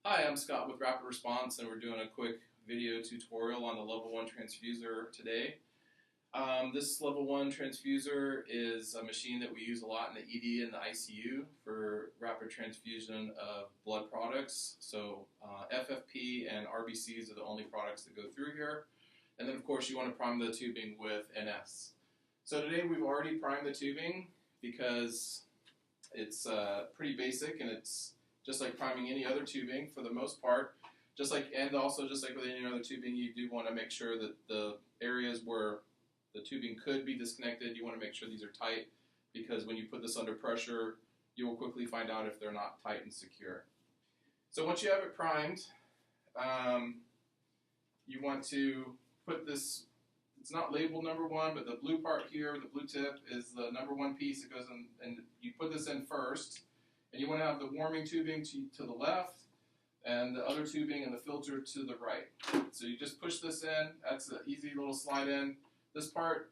Hi, I'm Scott with Rapid Response, and we're doing a quick video tutorial on the Level 1 transfuser today. This Level 1 transfuser is a machine that we use a lot in the ED and the ICU for rapid transfusion of blood products. So FFP and RBCs are the only products that go through here. And then of course you want to prime the tubing with NS. So today we've already primed the tubing because it's pretty basic, and it's just like priming any other tubing for the most part. And also just like with any other tubing, you do want to make sure that the areas where the tubing could be disconnected, you want to make sure these are tight, because when you put this under pressure, you will quickly find out if they're not tight and secure. So once you have it primed, you want to put this, it's not labeled number 1, but the blue part here, the blue tip, is the number 1 piece. It goes in, and you put this in first. And you want to have the warming tubing to the left and the other tubing and the filter to the right. So you just push this in. That's an easy little slide in. This part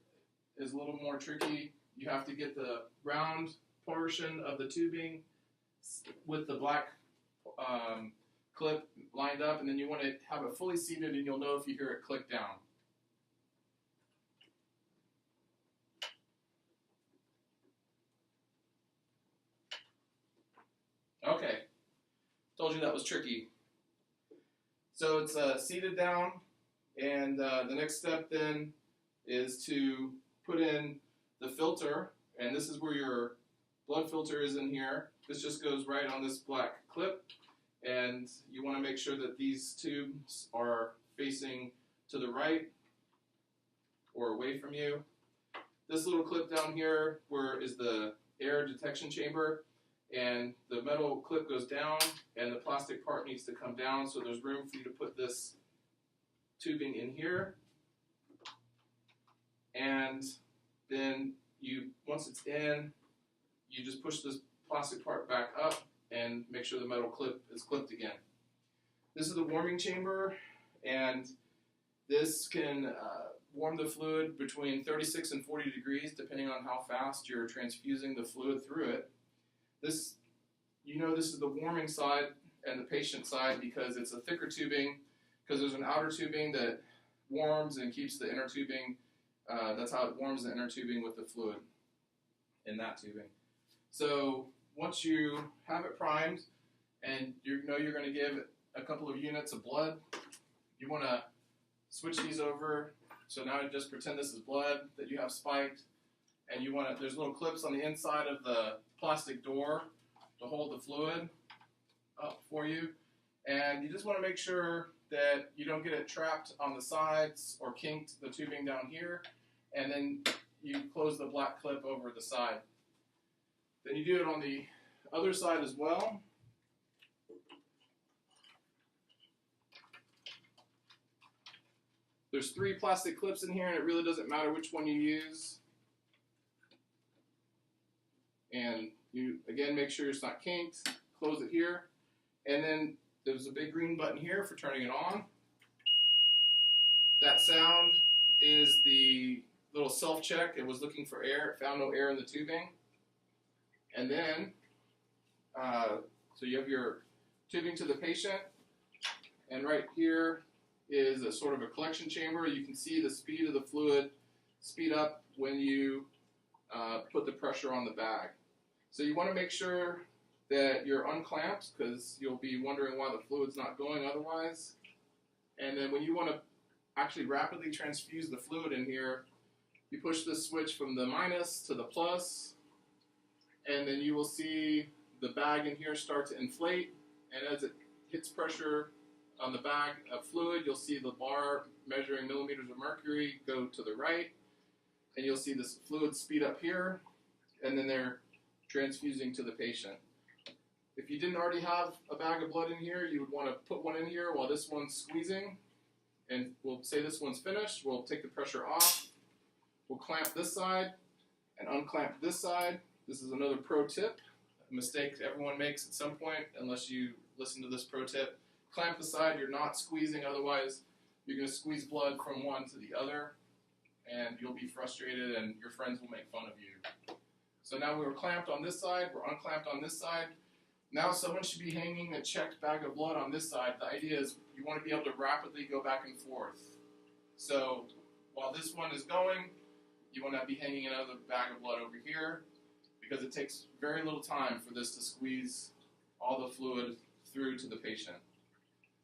is a little more tricky. You have to get the round portion of the tubing with the black clip lined up, and then you want to have it fully seated, and you'll know if you hear it click down. Okay, told you that was tricky. So it's seated down, and the next step then is to put in the filter, and this is where your blood filter is in here. This just goes right on this black clip, and you want to make sure that these tubes are facing to the right or away from you. This little clip down here is the air detection chamber. And the metal clip goes down, and the plastic part needs to come down, so there's room for you to put this tubing in here. And then once it's in, you just push this plastic part back up and make sure the metal clip is clipped again. This is the warming chamber, and this can warm the fluid between 36 and 40 degrees, depending on how fast you're transfusing the fluid through it. This is the warming side and the patient side, because it's a thicker tubing, because there's an outer tubing that warms and keeps the inner tubing. That's how it warms the inner tubing with the fluid in that tubing. So once you have it primed and you know you're going to give a couple of units of blood, you want to switch these over. So now just pretend this is blood that you have spiked. And there's little clips on the inside of the plastic door to hold the fluid up for you. And you just want to make sure that you don't get it trapped on the sides or kinked the tubing down here. And then you close the black clip over the side. Then you do it on the other side as well. There's 3 plastic clips in here, and it really doesn't matter which one you use. And you, again, make sure it's not kinked, close it here, and then there's a big green button here for turning it on. That sound is the little self-check. It was looking for air, it found no air in the tubing. And then, so you have your tubing to the patient, and right here is a sort of a collection chamber. You can see the speed of the fluid speed up when you put the pressure on the bag. So you want to make sure that you're unclamped, because you'll be wondering why the fluid's not going otherwise. And then when you want to actually rapidly transfuse the fluid in here, you push this switch from the minus to the plus, and then you will see the bag in here start to inflate. And as it hits pressure on the bag of fluid, you'll see the bar measuring millimeters of mercury go to the right, and you'll see this fluid speed up here, and then they're transfusing to the patient. If you didn't already have a bag of blood in here, you would want to put one in here while this one's squeezing, and we'll say this one's finished. We'll take the pressure off. We'll clamp this side and unclamp this side. This is another pro tip, a mistake everyone makes at some point unless you listen to this pro tip. Clamp the side you're not squeezing, otherwise you're going to squeeze blood from one to the other, and you'll be frustrated and your friends will make fun of you. So now we were clamped on this side, we're unclamped on this side. Now someone should be hanging a checked bag of blood on this side. The idea is you want to be able to rapidly go back and forth. So while this one is going, you want to be hanging another bag of blood over here because it takes very little time for this to squeeze all the fluid through to the patient.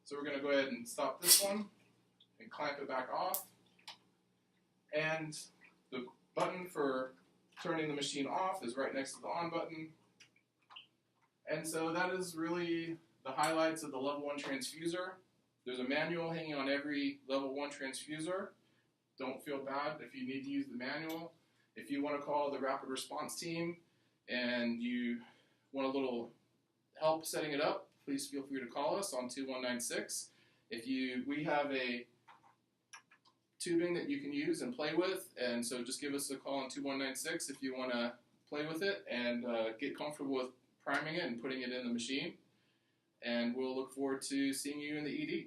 So we're going to go ahead and stop this one and clamp it back off. And the button for turning the machine off is right next to the on button. And so that is really the highlights of the level 1 transfuser. There's a manual hanging on every level 1 transfuser. Don't feel bad if you need to use the manual. If you want to call the rapid response team and you want a little help setting it up, please feel free to call us on 2196. We have a tubing that you can use and play with, and so just give us a call on 2196 if you want to play with it and get comfortable with priming it and putting it in the machine. And we'll look forward to seeing you in the ED.